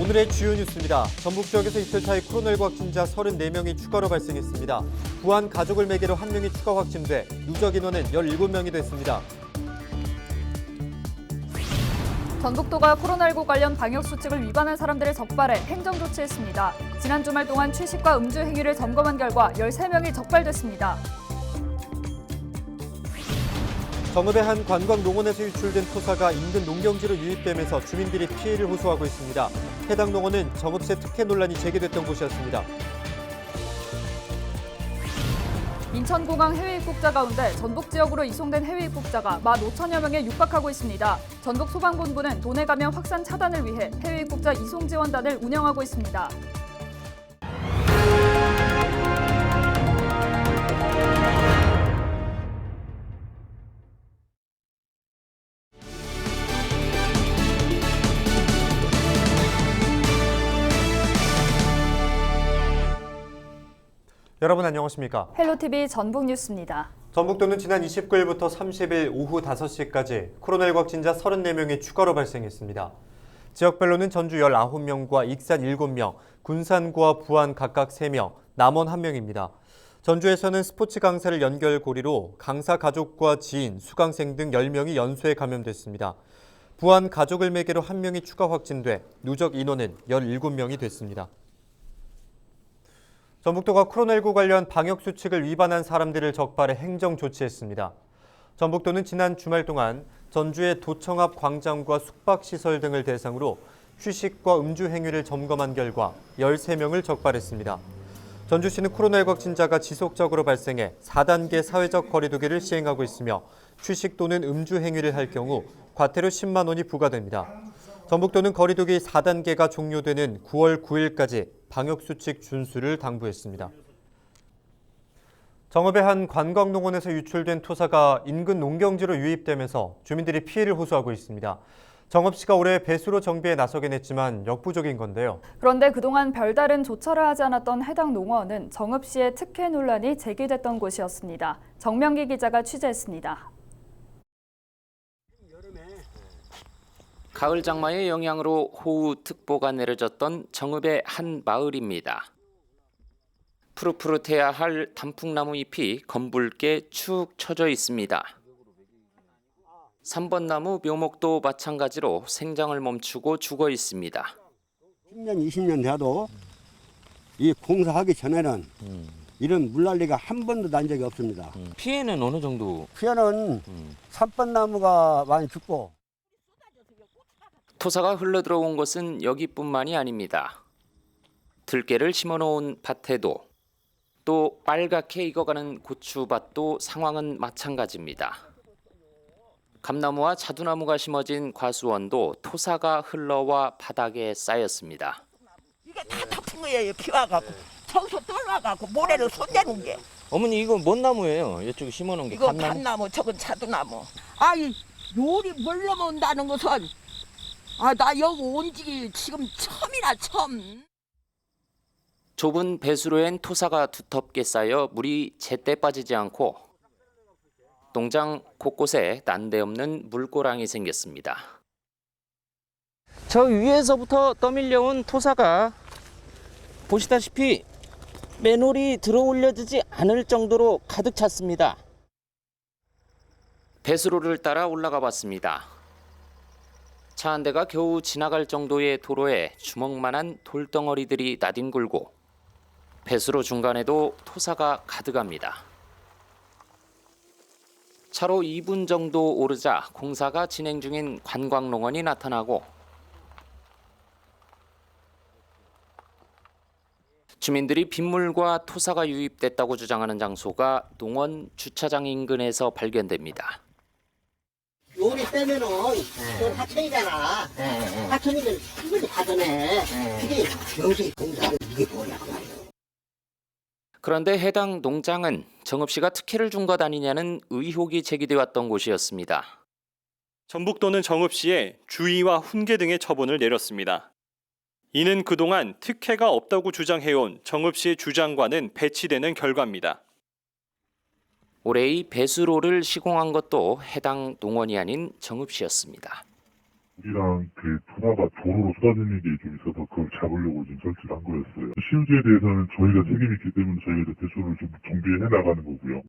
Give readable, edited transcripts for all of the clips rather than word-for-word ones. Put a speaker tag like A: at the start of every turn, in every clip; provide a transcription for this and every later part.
A: 오늘의 주요 뉴스입니다. 전북 지역에서 이틀 사이 코로나19 확진자 34명이 추가로 발생했습니다. 부안 가족을 매개로 1명이 추가 확진돼 누적 인원은 17명이 됐습니다.
B: 전북도가 코로나19 관련 방역수칙을 위반한 사람들을 적발해 행정조치했습니다. 지난 주말 동안 취식과 음주 행위를 점검한 결과 13명이 적발됐습니다.
A: 정읍의 한 관광농원에서 유출된 토사가 인근 농경지로 유입되면서 주민들이 피해를 호소하고 있습니다. 해당 농원은 정읍세 특혜 논란이 제기됐던 곳이었습니다.
B: 인천공항 해외 입국자 가운데 전북 지역으로 이송된 해외 입국자가 15,000여 명에 육박하고 있습니다. 전북소방본부는 도내 감염 확산 차단을 위해 해외 입국자 이송 지원단을 운영하고 있습니다.
A: 여러분 안녕하십니까?
B: 헬로티비 전북 뉴스입니다.
A: 전북도는 지난 29일부터 30일 오후 5시까지 코로나19 확진자 34명이 추가로 발생했습니다. 지역별로는 전주 19명과 익산 7명, 군산과 부안 각각 3명, 남원 1명입니다. 전주에서는 스포츠 강사를 연결고리로 강사 가족과 지인, 수강생 등 10명이 연소에 감염됐습니다. 부안 가족을 매개로 1명이 추가 확진돼 누적 인원은 17명이 됐습니다. 전북도가 코로나19 관련 방역수칙을 위반한 사람들을 적발해 행정조치했습니다. 전북도는 지난 주말 동안 전주의 도청 앞 광장과 숙박시설 등을 대상으로 휴식과 음주 행위를 점검한 결과 13명을 적발했습니다. 전주시는 코로나19 확진자가 지속적으로 발생해 4단계 사회적 거리두기를 시행하고 있으며 휴식 또는 음주 행위를 할 경우 과태료 10만 원이 부과됩니다. 전북도는 거리두기 4단계가 종료되는 9월 9일까지 방역수칙 준수를 당부했습니다. 정읍의 한 관광농원에서 유출된 토사가 인근 농경지로 유입되면서 주민들이 피해를 호소하고 있습니다. 정읍시가 올해 배수로 정비에 나서긴 했지만 역부족인 건데요.
B: 그런데 그동안 별다른 조처를 하지 않았던 해당 농원은 정읍시의 특혜 논란이 제기됐던 곳이었습니다. 정명기 기자가 취재했습니다.
C: 가을 장마의 영향으로 호우특보가 내려졌던 정읍의 한 마을입니다. 푸릇푸릇해야 할 단풍나무 잎이 검붉게 축 처져 있습니다. 3번 나무 묘목도 마찬가지로 생장을 멈추고 죽어 있습니다.
D: 10년, 20년 돼도 이 공사하기 전에는 이런 물난리가 한 번도 난 적이 없습니다.
C: 피해는 어느 정도?
D: 피해는 3번 나무가 많이 죽고
C: 토사가 흘러들어온 것은 여기뿐만이 아닙니다. 들깨를 심어놓은 밭에도 또 빨갛게 익어가는 고추밭도 상황은 마찬가지입니다. 감나무와 자두나무가 심어진 과수원도 토사가 흘러와 바닥에 쌓였습니다.
E: 이게 다 덮은 거예요. 비 와갖고 저기서 떨어와갖고 모래를 손대는 게.
F: 어머니 이거 뭔 나무예요? 이쪽에 심어놓은 게
E: 이거
F: 감나무?
E: 감나무, 저건 자두나무. 아이 요리 뭘 넘어온다는 것은 나 여기 온 지 지금 처음이라 처음.
C: 좁은 배수로엔 토사가 두텁게 쌓여 물이 제때 빠지지 않고 농장 곳곳에 난데없는 물고랑이 생겼습니다.
F: 저 위에서부터 떠밀려온 토사가 보시다시피 맨홀이 들어올려지지 않을 정도로 가득 찼습니다.
C: 배수로를 따라 올라가 봤습니다. 차 한 대가 겨우 지나갈 정도의 도로에 주먹만한 돌덩어리들이 나뒹굴고 배수로 중간에도 토사가 가득합니다. 차로 2분 정도 오르자 공사가 진행 중인 관광농원이 나타나고 주민들이 빗물과 토사가 유입됐다고 주장하는 장소가 농원 주차장 인근에서 발견됩니다.
G: 요리 빼면은 이건 하천이잖아. 하천이면 충분히 가더네. 이게 여기 공사를 이게 뭐냐고 말이야.
C: 그런데 해당 농장은 정읍시가 특혜를 준 것 아니냐는 의혹이 제기돼 왔던 곳이었습니다.
H: 전북도는 정읍시에 주의와 훈계 등의 처분을 내렸습니다. 이는 그동안 특혜가 없다고 주장해온 정읍시의 주장과는 배치되는 결과입니다.
C: 올해 이 배수로를 시공한 것도 해당 농원이 아닌 정읍시였습니다.
I: 우리랑 그 토사가 도로로 쏟아지는 게 좀 있어서 그걸 잡으려고 좀 설치를 한 거였어요. 시우지에 대해서는 저희가 책임이 있기 때문에 저희가 이제 배수를 좀 정비해 나가는 거고요.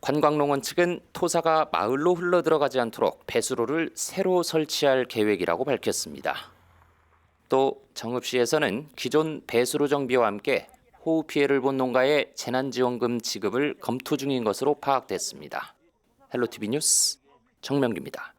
C: 관광농원 측은 토사가 마을로 흘러 들어가지 않도록 배수로를 새로 설치할 계획이라고 밝혔습니다. 또 정읍시에서는 기존 배수로 정비와 함께 호우 피해를 본 농가에 재난지원금 지급을 검토 중인 것으로 파악됐습니다. 헬로티비 뉴스 정명규입니다.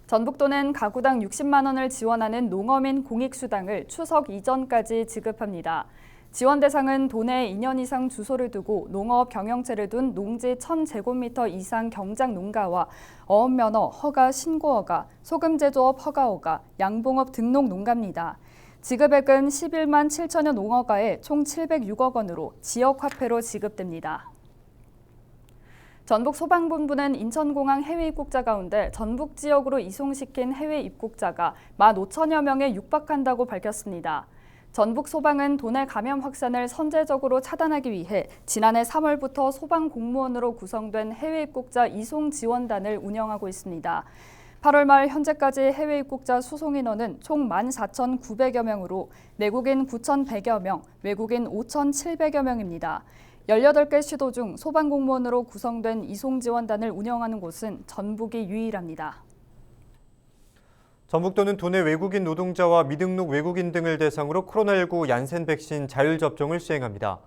B: 전북도는 가구당 60만 원을 지원하는 농어민 공익수당을 추석 이전까지 지급합니다. 지원 대상은 도내에 2년 이상 주소를 두고 농업 경영체를 둔 농지 1000제곱미터 이상 경작 농가와 어업면허 허가 신고허가, 소금제조업 허가허가, 양봉업 등록 농가입니다. 지급액은 11만 7천여 농어가에 총 706억 원으로 지역화폐로 지급됩니다. 전북 소방본부는 인천공항 해외 입국자 가운데 전북 지역으로 이송시킨 해외 입국자가 15,000여 명에 육박한다고 밝혔습니다. 전북 소방은 도내 감염 확산을 선제적으로 차단하기 위해 지난해 3월부터 소방 공무원으로 구성된 해외 입국자 이송 지원단을 운영하고 있습니다. 8월 말 현재까지 해외 입국자 수송 인원은 총 14,900여 명으로 내국인 9,100여 명, 외국인 5,700여 명입니다. 18개 시도 중 소방공무원으로 구성된 이송지원단을 운영하는 곳은 전북이 유일합니다.
A: 전북도는 도내 외국인 노동자와 미등록 외국인 등을 대상으로 코로나19 얀센 백신 자율 접종을 시행합니다.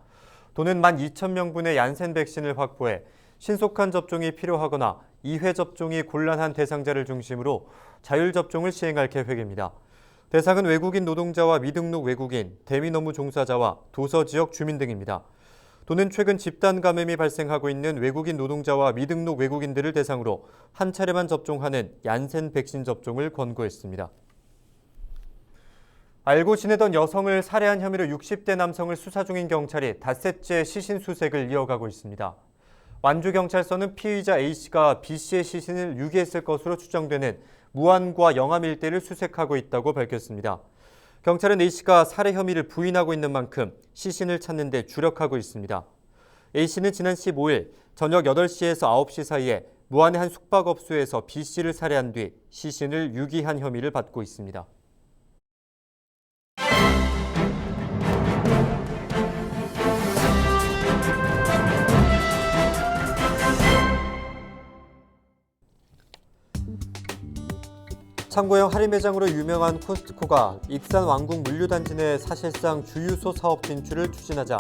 A: 도는 12,000명분의 얀센 백신을 확보해 신속한 접종이 필요하거나 2회 접종이 곤란한 대상자를 중심으로 자율 접종을 시행할 계획입니다. 대상은 외국인 노동자와 미등록 외국인, 대미노무 종사자와 도서 지역 주민 등입니다. 도는 최근 집단 감염이 발생하고 있는 외국인 노동자와 미등록 외국인들을 대상으로 한 차례만 접종하는 얀센 백신 접종을 권고했습니다. 알고 지내던 여성을 살해한 혐의로 60대 남성을 수사 중인 경찰이 닷새째 시신 수색을 이어가고 있습니다. 완주경찰서는 피의자 A씨가 B씨의 시신을 유기했을 것으로 추정되는 무안과 영암 일대를 수색하고 있다고 밝혔습니다. 경찰은 A씨가 살해 혐의를 부인하고 있는 만큼 시신을 찾는 데 주력하고 있습니다. A씨는 지난 15일 저녁 8시에서 9시 사이에 무안의 한 숙박업소에서 B씨를 살해한 뒤 시신을 유기한 혐의를 받고 있습니다. 창고형 할인 매장으로 유명한 코스트코가 익산 왕궁 물류단지 내 사실상 주유소 사업 진출을 추진하자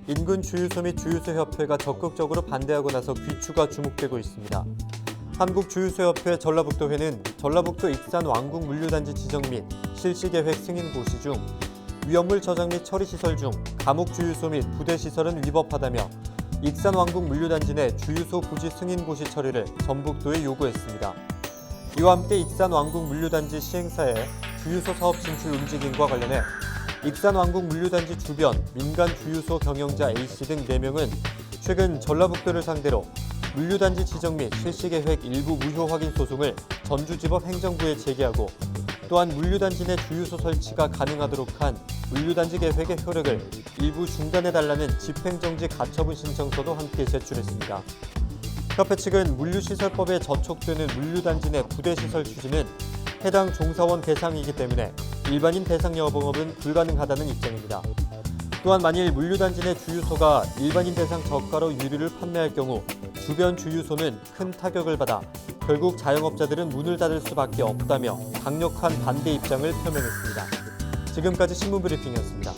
A: 인근 주유소 및 주유소협회가 적극적으로 반대하고 나서 귀추가 주목되고 있습니다. 한국주유소협회 전라북도회는 전라북도 익산 왕궁 물류단지 지정 및 실시계획 승인 고시 중 위험물 저장 및 처리시설 중 감옥 주유소 및 부대시설은 위법하다며 익산 왕궁 물류단지 내 주유소 부지 승인 고시 처리를 전북도에 요구했습니다. 이와 함께 익산 왕궁 물류단지 시행사의 주유소 사업 진출 움직임과 관련해 익산 왕궁 물류단지 주변 민간 주유소 경영자 A씨 등 4명은 최근 전라북도를 상대로 물류단지 지정 및 실시계획 일부 무효 확인 소송을 전주지법 행정부에 제기하고 또한 물류단지 내 주유소 설치가 가능하도록 한 물류단지 계획의 효력을 일부 중단해달라는 집행정지 가처분 신청서도 함께 제출했습니다. 협회 측은 물류시설법에 저촉되는 물류단지 내 부대시설 추진은 해당 종사원 대상이기 때문에 일반인 대상 영업은 불가능하다는 입장입니다. 또한 만일 물류단지 내 주유소가 일반인 대상 저가로 유류를 판매할 경우 주변 주유소는 큰 타격을 받아 결국 자영업자들은 문을 닫을 수밖에 없다며 강력한 반대 입장을 표명했습니다. 지금까지 신문브리핑이었습니다.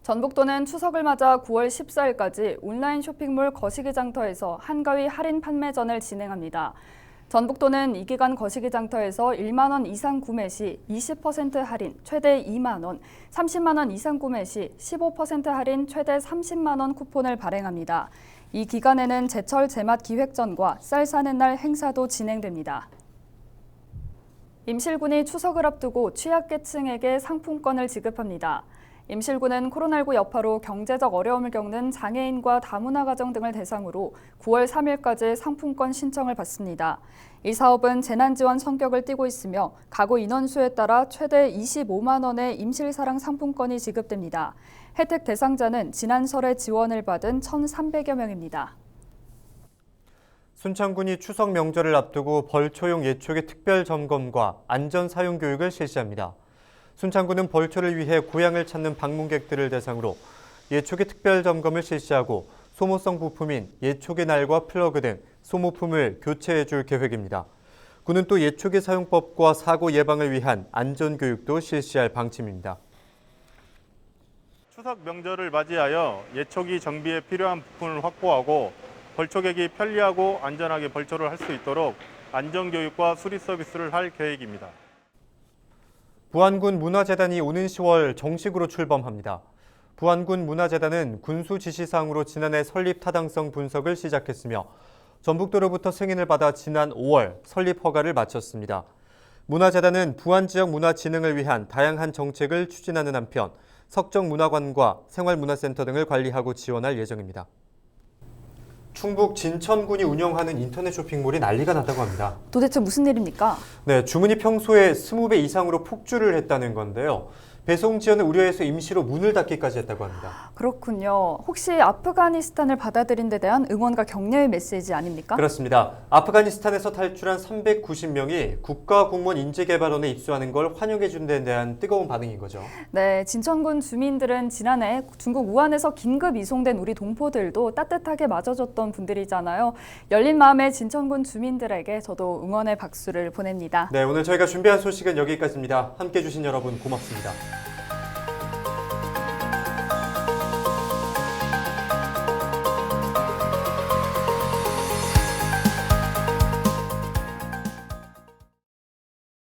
B: 전북도는 추석을 맞아 9월 14일까지 온라인 쇼핑몰 거시기장터에서 한가위 할인 판매전을 진행합니다. 전북도는 이 기간 거시기장터에서 1만 원 이상 구매 시 20% 할인 최대 2만 원, 30만 원 이상 구매 시 15% 할인 최대 30만 원 쿠폰을 발행합니다. 이 기간에는 제철 제맛 기획전과 쌀 사는 날 행사도 진행됩니다. 임실군이 추석을 앞두고 취약계층에게 상품권을 지급합니다. 임실군은 코로나19 여파로 경제적 어려움을 겪는 장애인과 다문화 가정 등을 대상으로 9월 3일까지 상품권 신청을 받습니다. 이 사업은 재난지원 성격을 띠고 있으며 가구 인원수에 따라 최대 25만 원의 임실사랑 상품권이 지급됩니다. 혜택 대상자는 지난 설에 지원을 받은 1,300여 명입니다.
A: 순창군이 추석 명절을 앞두고 벌초용 예초기 특별 점검과 안전 사용 교육을 실시합니다. 순창군은 벌초를 위해 고향을 찾는 방문객들을 대상으로 예초기 특별 점검을 실시하고 소모성 부품인 예초기 날과 플러그 등 소모품을 교체해 줄 계획입니다. 군은 또 예초기 사용법과 사고 예방을 위한 안전 교육도 실시할 방침입니다.
J: 추석 명절을 맞이하여 예초기 정비에 필요한 부품을 확보하고 벌초객이 편리하고 안전하게 벌초를 할 수 있도록 안전교육과 수리 서비스를 할 계획입니다.
A: 부안군 문화재단이 오는 10월 정식으로 출범합니다. 부안군 문화재단은 군수 지시사항으로 지난해 설립 타당성 분석을 시작했으며 전북도로부터 승인을 받아 지난 5월 설립 허가를 마쳤습니다. 문화재단은 부안 지역 문화 진흥을 위한 다양한 정책을 추진하는 한편 석정문화관과 생활문화센터 등을 관리하고 지원할 예정입니다. 충북 진천군이 운영하는 인터넷 쇼핑몰이 난리가 났다고 합니다.
B: 도대체 무슨 일입니까?
A: 네, 주문이 평소에 20배 이상으로 폭주를 했다는 건데요. 배송 지연을 우려해서 임시로 문을 닫기까지 했다고 합니다.
B: 그렇군요. 혹시 아프가니스탄을 받아들인 데 대한 응원과 격려의 메시지 아닙니까?
A: 그렇습니다. 아프가니스탄에서 탈출한 390명이 국가공무원인재개발원에 입소하는 걸 환영해 준 데 대한 뜨거운 반응인 거죠.
B: 네, 진천군 주민들은 지난해 중국 우한에서 긴급 이송된 우리 동포들도 따뜻하게 맞아줬던 분들이잖아요. 열린 마음의 진천군 주민들에게 저도 응원의 박수를 보냅니다.
A: 네, 오늘 저희가 준비한 소식은 여기까지입니다. 함께해 주신 여러분 고맙습니다.